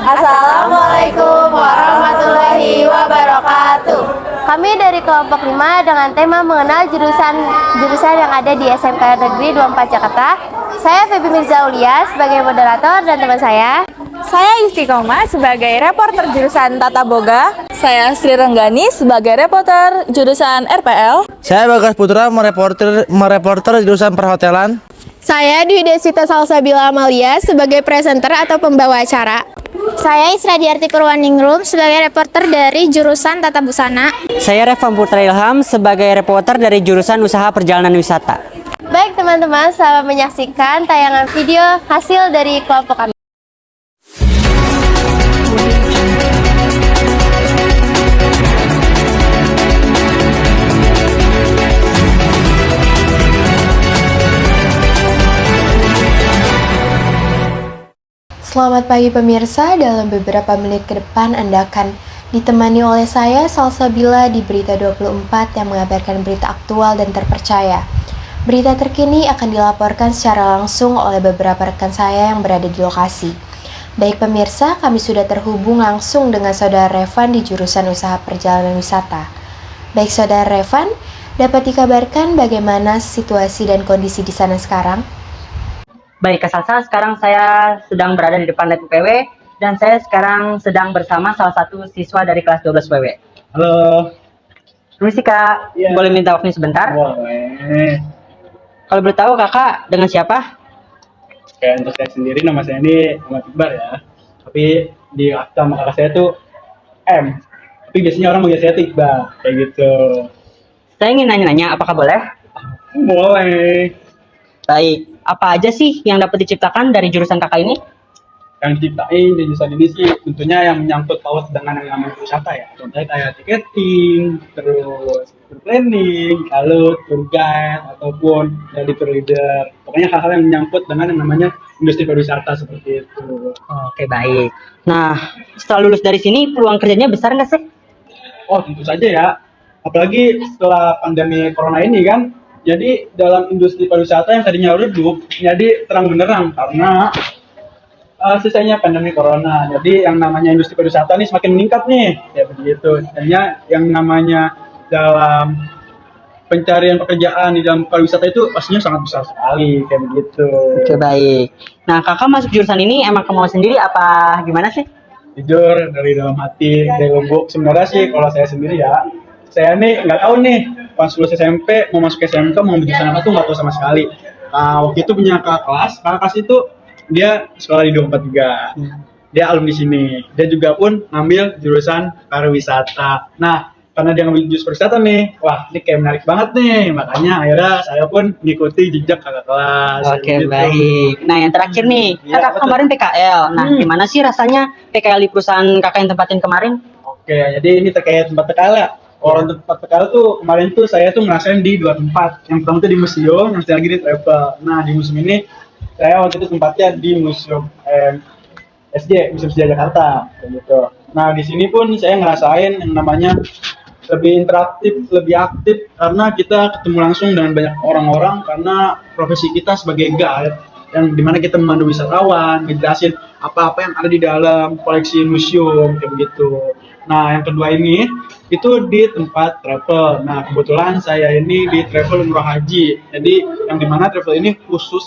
Assalamualaikum warahmatullahi wabarakatuh. Kami dari kelompok 5 dengan tema mengenal jurusan yang ada di SMK Negeri 24 Jakarta. Saya Feby Mirza Aulia sebagai moderator dan teman saya Istiqomah sebagai reporter jurusan Tata Boga. Saya Sri Renggani sebagai reporter jurusan RPL. Saya Bagas Putra mereporter jurusan perhotelan. Saya Dwi Desita Salsabila Amalia sebagai presenter atau pembawa acara. Saya Isra Diarti Purwaningrum sebagai reporter dari jurusan Tata Busana. Saya Revan Putra Ilham sebagai reporter dari jurusan Usaha Perjalanan Wisata. Baik teman-teman, selamat menyaksikan tayangan video hasil dari kelompok kami. Selamat pagi pemirsa, dalam beberapa menit ke depan Anda akan ditemani oleh saya Salsabila di Berita 24 yang mengabarkan berita aktual dan terpercaya. Berita terkini akan dilaporkan secara langsung oleh beberapa rekan saya yang berada di lokasi. Baik pemirsa, kami sudah terhubung langsung dengan Saudara Revan di jurusan Usaha Perjalanan Wisata. Baik Saudara Revan, dapat dikabarkan bagaimana situasi dan kondisi di sana sekarang? Baik, Kak Salsa, sekarang saya sedang berada di depan lab UPW dan saya sekarang sedang bersama salah satu siswa dari kelas 12 PW. Halo. Permisi Kak, boleh minta waktunya sebentar? Boleh. Kalau boleh tahu Kakak dengan siapa? Kayak untuk saya sendiri, nama saya ini Muhammad Iqbal ya. Tapi di akta sama kakak saya tuh M. Tapi biasanya orang manggil saya tuh Iqbal, kayak gitu. Saya ingin nanya-nanya, apakah boleh? Boleh. Baik, apa aja sih yang dapat diciptakan dari jurusan Kakak ini? Yang diciptain di jurusan ini sih tentunya yang menyangkut paut dengan yang namanya wisata ya. Contohnya kayak tiketing, terus tour planning, lalu tour guide ataupun dari tour leader. Pokoknya hal-hal yang menyangkut dengan yang namanya industri pariwisata seperti itu. Oke, baik. Nah, setelah lulus dari sini peluang kerjanya besar nggak sih? Oh tentu saja ya. Apalagi setelah pandemi corona ini kan. Jadi dalam industri pariwisata yang tadinya redup, jadi terang benderang karena sisanya pandemi corona. Jadi yang namanya industri pariwisata ini semakin meningkat nih, ya begitu. Hanya yang namanya dalam pencarian pekerjaan di dalam pariwisata itu pastinya sangat besar sekali, kayak begitu. Oke, baik. Nah, Kakak masuk jurusan ini emang kemauan sendiri apa gimana sih? Jujur dari dalam hati, dari lubuk sebenarnya sih kalau saya sendiri ya, saya nih nggak tahu nih pas lulus SMP mau masuk SMK mau jurusan apa tuh nggak tahu sama sekali. Waktu itu punya kakak kelas itu dia sekolah di 24 juga. Dia alumni sini. Dia juga pun ngambil jurusan pariwisata. Nah, karena dia ngambil jurusan pariwisata nih, wah ini kayak menarik banget nih. Makanya akhirnya saya pun mengikuti jejak kakak kelas. Oke, gitu. baik. Nah, yang terakhir nih, Ya, kakak kemarin PKL. Nah, gimana sih rasanya PKL di perusahaan kakak yang tempatin kemarin? Oke, jadi ini terkait tempat PKL ya. Kalau untuk tempat PKL tuh kemarin tuh saya tuh ngerasain di 2 tempat. Yang pertama tuh di museum, yang lagi di travel. Nah, di museum ini saya waktu itu tempatnya di museum Museum Sejarah Jakarta, kayak gitu. Nah, di sini pun saya ngerasain yang namanya lebih interaktif, lebih aktif karena kita ketemu langsung dengan banyak orang-orang karena profesi kita sebagai guide yang dimana kita memandu wisatawan, ngejelasin apa-apa yang ada di dalam koleksi museum kayak begitu. Nah, yang kedua ini itu di tempat travel. Nah, kebetulan saya ini di travel umroh haji. Jadi yang dimana travel ini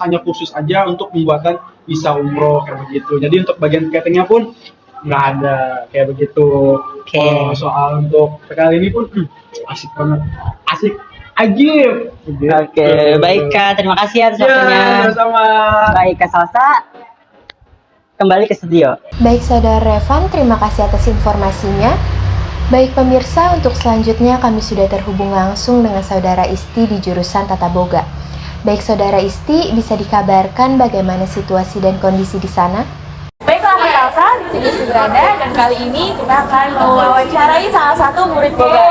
hanya khusus aja untuk pembuatan visa umroh kayak begitu. Jadi untuk bagian tiketingnya pun nggak ada kayak begitu. Oke. Soal untuk PKL ini pun asik banget, asik, ajib. Oke, baik Kak. Terima kasih atas waktunya. Ya, sama. Baik, Kak Salsa. Kembali ke studio. Baik Saudara Revan, terima kasih atas informasinya. Baik pemirsa, untuk selanjutnya kami sudah terhubung langsung dengan Saudara Isti di jurusan Tata Boga. Baik Saudara Isti, bisa dikabarkan bagaimana situasi dan kondisi di sana? Baiklah Kak Elsa, di sini Isti berada dan kali ini kita akan mewawancarai salah satu murid Boga.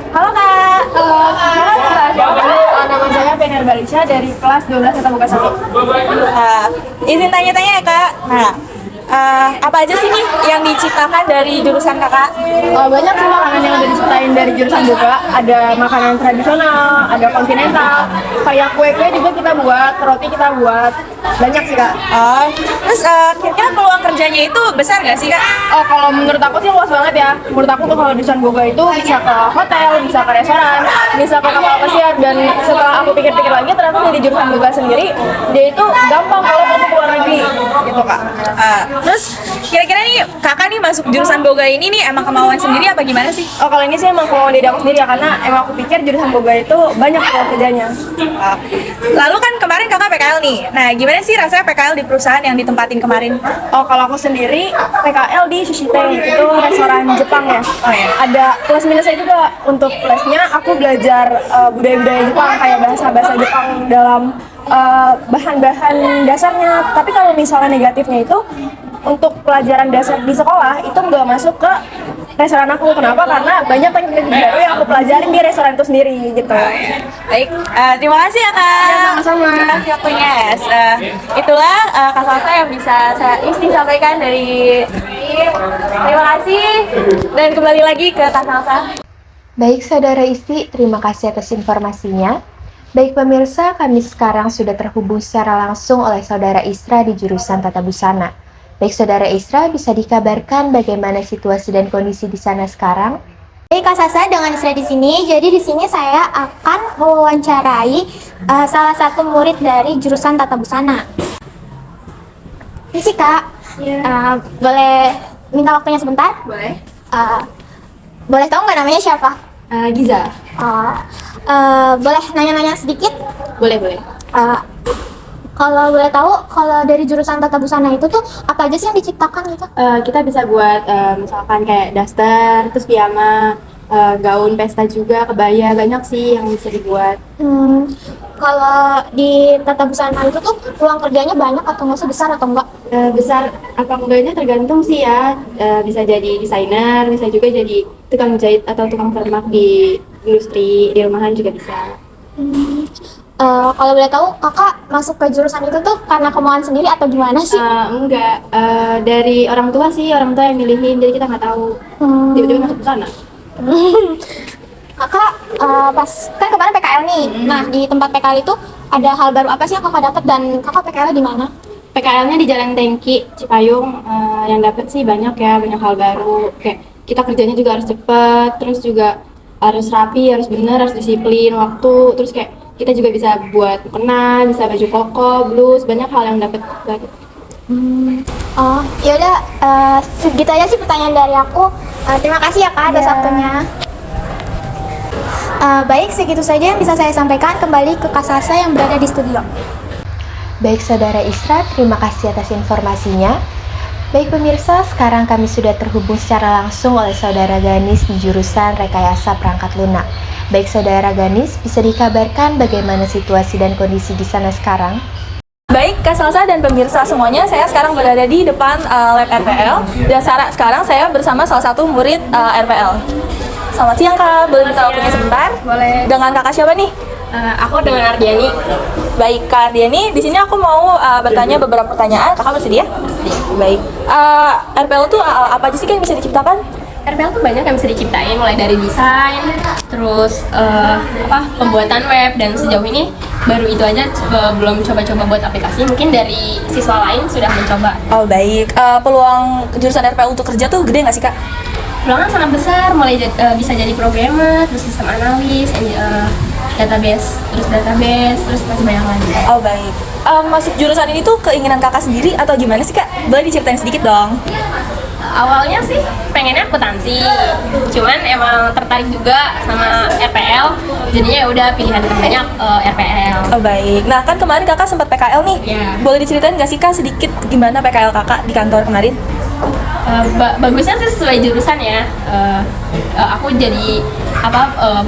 Halo Kak. Halo Kak. Nama saya Benar Balisha dari kelas 12 Tata Boga 1. Izin tanya-tanya ya Kak. Nah, apa aja sih nih yang diciptakan dari jurusan kakak? Banyak sih makanan yang udah diciptain dari jurusan boga. Ada makanan tradisional, ada kontinental, kayak kue-kue juga kita buat, roti kita buat. Banyak sih kak. Terus kira-kira peluang kerjanya itu besar nggak sih kak? Kalau menurut aku sih luas banget ya. Menurut aku tuh kalau jurusan boga itu bisa ke hotel, bisa ke restoran, bisa ke kapal pesiar. Dan setelah aku pikir-pikir lagi, ternyata dari jurusan boga sendiri dia itu gampang kalau mau ke luar negeri gitu kak. Terus kira-kira nih kakak nih masuk jurusan boga ini nih emang kemauan sendiri apa gimana sih? Kalau ini sih emang kemauan dari aku sendiri ya, karena emang aku pikir jurusan boga itu banyak peluang kerjanya. Lalu kan kemarin kakak PKL nih. Nah gimana sih rasanya PKL di perusahaan yang ditempatin kemarin? Kalau aku sendiri PKL di Sushite, itu restoran Jepang ya. Ada plus minusnya juga. Untuk plusnya aku belajar budaya-budaya Jepang, kayak bahasa-bahasa Jepang dalam bahan-bahan dasarnya. Tapi kalau misalnya negatifnya itu, untuk pelajaran dasar di sekolah itu nggak masuk ke restoran aku. Kenapa? Karena banyak teknik baru yang aku pelajarin di restoran itu sendiri gitu. Baik, terima kasih ya kak. Sama-sama. Terima kasih waktunya. Itulah kak Salsa yang bisa saya sampaikan dari terima kasih dan kembali lagi ke kak Salsa. Baik Saudara Isti, terima kasih atas informasinya. Baik pemirsa, kami sekarang sudah terhubung secara langsung oleh Saudara Isra di jurusan Tata Busana. Baik Saudara Isra, bisa dikabarkan bagaimana situasi dan kondisi di sana sekarang? Baik Kak Sasa, dengan Isra di sini. Jadi di sini saya akan mewawancarai salah satu murid dari jurusan Tata Busana. Ini sih Kak, boleh minta waktunya sebentar? Boleh. Boleh tahu nggak namanya siapa? Giza. Boleh nanya-nanya sedikit? Boleh. Kalau boleh tahu, kalau dari jurusan Tata Busana itu tuh apa aja sih yang diciptakan gitu? Kita bisa buat misalkan kayak daster, terus piyama, gaun pesta juga, kebaya, banyak sih yang bisa dibuat. Kalau di Tata Busana itu tuh peluang kerjanya banyak atau nggak sih, besar atau enggak? Besar apa enggaknya tergantung sih ya. Bisa jadi desainer, bisa juga jadi tukang jahit atau tukang ternak di industri, di rumahan juga bisa. Kalau boleh tahu, kakak masuk ke jurusan itu tuh karena kemauan sendiri atau gimana sih? Enggak, dari orang tua sih, orang tua yang milihin, jadi kita nggak tahu tiba-tiba masuk ke sana. Kakak pas kan kemarin PKL nih. Nah, di tempat PKL itu ada hal baru apa sih yang kakak dapat, dan kakak PKL di mana? PKL-nya di Jalan Tengki, Cipayung. Yang dapat sih banyak ya, banyak hal baru. Kayak kita kerjanya juga harus cepet, terus juga harus rapi, harus bener, harus disiplin waktu. Terus kayak kita juga bisa buat mukena, bisa baju koko, blus, banyak hal yang dapat. Oh, yaudah, segitu aja sih pertanyaan dari aku. Terima kasih ya Kak atas waktunya. Baik, segitu saja yang bisa saya sampaikan. Kembali ke Kak Sasa yang berada di studio. Baik Saudara Isra, terima kasih atas informasinya. Baik pemirsa, sekarang kami sudah terhubung secara langsung oleh Saudara Ganis di jurusan Rekayasa Perangkat Lunak. Baik Saudara Ganis, bisa dikabarkan bagaimana situasi dan kondisi di sana sekarang? Baik, Kak Salsa dan pemirsa semuanya, saya sekarang berada di depan lab RPL dan sekarang saya bersama salah satu murid RPL. Selamat siang Kak, boleh minta waktunya sebentar? Boleh. Dengan kakak siapa nih? Aku dengan Ardiani. Baik Kak Ardiani, di sini aku mau bertanya beberapa pertanyaan. Kakak bersedia? Baik. RPL tuh apa aja sih Kak yang bisa diciptakan? RPL tuh banyak yang bisa diciptain, mulai dari desain, terus pembuatan web, dan sejauh ini baru itu aja, belum coba-coba buat aplikasi. Mungkin dari siswa lain sudah mencoba. Oh baik, peluang jurusan RPL untuk kerja tuh gede nggak sih Kak? Peluangnya sangat besar, mulai bisa jadi programmer, terus sistem analis, database, terus masih banyak lagi. Oh baik. Masuk jurusan ini tuh keinginan kakak sendiri atau gimana sih Kak? Boleh diceritain sedikit dong? Awalnya sih pengennya akuntansi, cuman emang tertarik juga sama RPL, jadinya udah pilihan terbanyak RPL. Oh baik. Nah kan kemarin kakak sempat PKL nih. Iya. Boleh diceritain nggak sih Kak sedikit gimana PKL kakak di kantor kemarin? Bagusnya sih sesuai jurusan ya. Aku jadi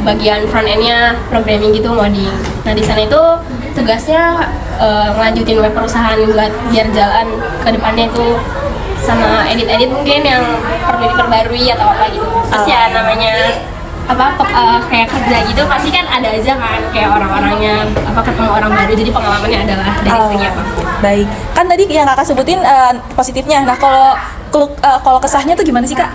bagian front end-nya programming gitu, ngoding. Nah di sana itu tugasnya ngelanjutin web perusahaan buat biar jalan ke depannya itu, sama edit-edit mungkin yang perlu diperbarui atau apa gitu. Terus ya namanya kayak kerja gitu pasti kan ada aja kan kayak orang-orangnya ketemu orang baru, jadi pengalamannya adalah dari segi apa. Baik, kan tadi yang kakak sebutin positifnya. Nah kalau kesahnya tuh gimana sih kak?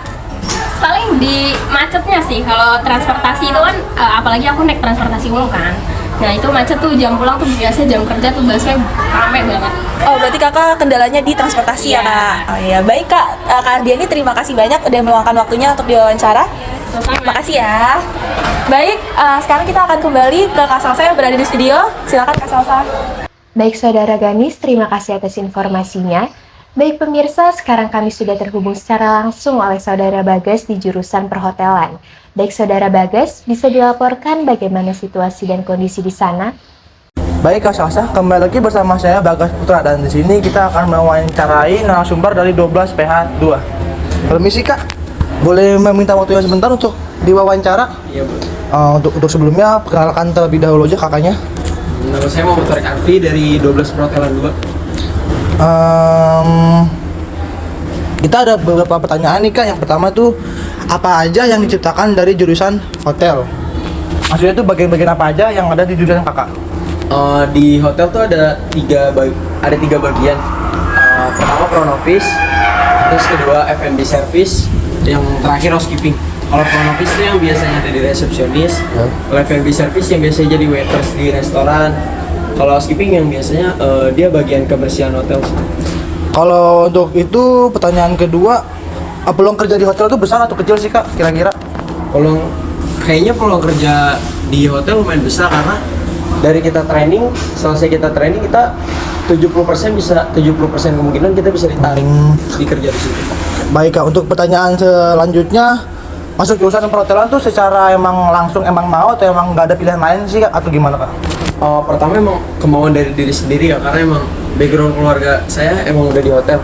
Paling di macetnya sih, kalau transportasi itu kan apalagi aku naik transportasi umum kan. Nah itu macet tuh, jam pulang tuh biasa jam kerja tuh busnya rame banget. Oh berarti kakak kendalanya di transportasi ya kak? Oh iya, baik kak, Kak Ardiani terima kasih banyak udah meluangkan waktunya untuk diwawancara. Terima kasih ya. Baik, sekarang kita akan kembali ke Kak Salsa yang berada di studio. Silakan Kak Salsa. Baik Saudara Ganis, terima kasih atas informasinya. Baik pemirsa, sekarang kami sudah terhubung secara langsung oleh Saudara Bagas di jurusan perhotelan. Baik Saudara Bagas, bisa dilaporkan bagaimana situasi dan kondisi di sana? Baik Kak Salsa, kembali lagi bersama saya Bagas Putra, dan di sini kita akan mewawancarai narasumber dari 12 PH 2. Permisi Kak, boleh meminta waktunya sebentar untuk diwawancara? Iya Bu. Untuk sebelumnya perkenalkan terlebih dahulu aja kakaknya. Nama saya Muhammad Tarik Arfi dari 12 Perhotelan 2. Kita ada beberapa pertanyaan nih Kak. Yang pertama tuh, apa aja yang diciptakan dari jurusan hotel? Maksudnya tuh bagian-bagian apa aja yang ada di jurusan kakak? Di hotel tuh ada tiga bagian. Pertama front office, terus kedua F&B service, yang terakhir housekeeping. Kalau front office itu yang biasanya ada di resepsionis, kalau F&B service yang biasanya jadi waiters di restoran, kalau housekeeping yang biasanya dia bagian kebersihan hotel. Kalau untuk itu pertanyaan kedua, peluang kerja di hotel itu besar atau kecil sih Kak kira-kira? Kayaknya peluang kerja di hotel lumayan besar, karena dari kita training, selesai kita training kita 70% kemungkinan kita bisa ditarik dikerja di situ. Baik Kak, untuk pertanyaan selanjutnya, masuk jurusan perhotelan tuh secara emang langsung mau atau emang nggak ada pilihan lain sih Kak, atau gimana Kak? Pertama emang kemauan dari diri sendiri ya, karena emang background keluarga saya emang udah di hotel.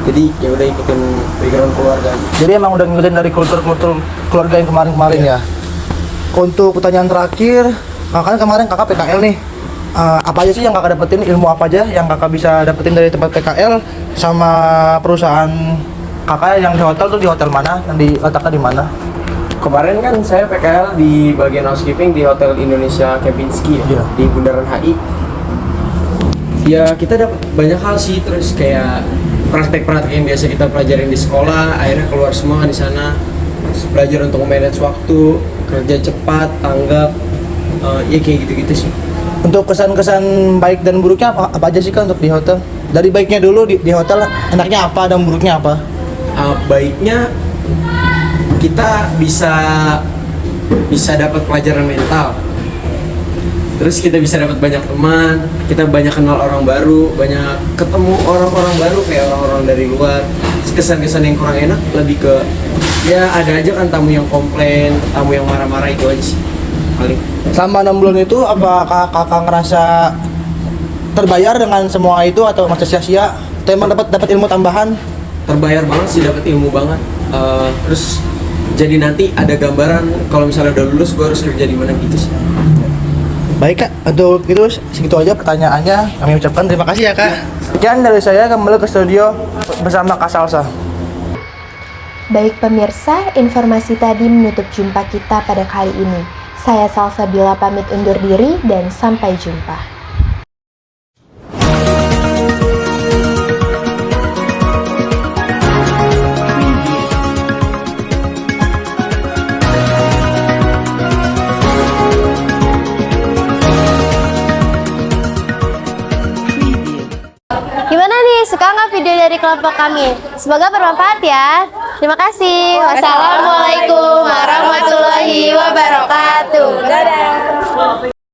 Jadi ya udah ikutin background keluarga. Jadi emang udah ngikutin dari kultur keluarga yang kemarin ya. Untuk pertanyaan terakhir, kan kemarin kakak PKL nih. Apa aja sih yang kakak dapetin, ilmu apa aja yang kakak bisa dapetin dari tempat PKL sama perusahaan kakak yang di hotel tuh, di hotel mana, yang diletakkan di mana? Kemarin kan saya PKL di bagian housekeeping di Hotel Indonesia Kempinski ya, di Bundaran HI. Ya kita dapat banyak hal sih, terus kayak praktek-praktek yang biasa kita pelajarin di sekolah, akhirnya keluar semua di sana. Terus belajar untuk manage waktu, kerja cepat, tanggap, ya kayak gitu-gitu sih. Untuk kesan-kesan baik dan buruknya apa aja sih Kak untuk di hotel? Dari baiknya dulu, di hotel enaknya apa dan buruknya apa? Baiknya kita bisa dapat pelajaran mental, terus kita bisa dapat banyak teman, kita banyak kenal orang baru, banyak ketemu orang-orang baru kayak orang-orang dari luar. Kesan-kesan yang kurang enak lebih ke ya ada aja kan tamu yang komplain, tamu yang marah-marah, itu aja sih paling. Selama 6 bulan itu apakah kakak ngerasa terbayar dengan semua itu atau masih sia-sia? Atau emang dapat ilmu tambahan? Terbayar banget sih, dapat ilmu banget. Terus jadi nanti ada gambaran kalau misalnya udah lulus gue harus kerja di mana gitu sih. Baik Kak, untuk itu segitu aja pertanyaannya. Kami ucapkan terima kasih ya Kak. Sekian dari saya, kembali ke studio bersama Kak Salsa. Baik pemirsa, informasi tadi menutup jumpa kita pada kali ini. Saya Salsa Bila pamit undur diri dan sampai jumpa. Gimana nih, suka nggak video dari kelompok kami? Semoga bermanfaat ya. Terima kasih. Wassalamualaikum warahmatullahi wabarakatuh. Dadah.